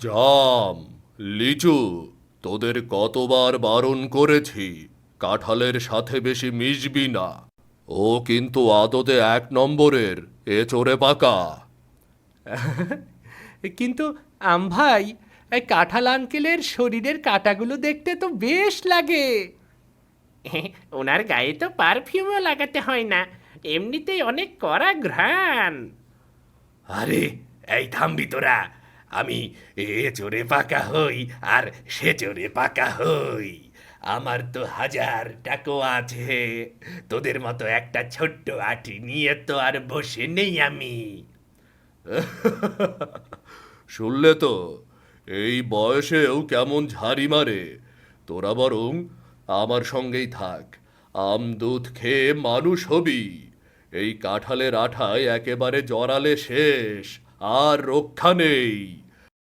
জাম, লিচু, তোদের কতবার বারণ করেছি কাঁঠালের সাথে বেশি মিশবি না। ও কিন্তু আদতে 1 নম্বরের এচোরে পাকা। কিন্তু ভাই, এই কাঁঠাল আঙ্কেলের শরীরের কাঁটাগুলো দেখতে তো বেশ লাগে। ওনার গায়ে তো পারফিউমও লাগাতে হয় না, এমনিতেই অনেক কড়া ঘ্রাণ। আরে, এই থামবি তোরা। আমি এ চোরে পাকা হই আর সে চোরে পাকা হই। আমার তো 1000 টাকা আছে। তোদের মতো একটা ছোট্ট আঁটি নিয়ে তো আর বসে নেই আমি। শুনলে তো, এই বয়সেও কেমন ঝাড়ি মারে। তোরা বরং আমার সঙ্গেই থাক, আম দুধ খেয়ে মানুষ হবি। এই কাঁঠালের আঠায় একেবারে জড়ালে শেষ, আর রক্ষা নেই।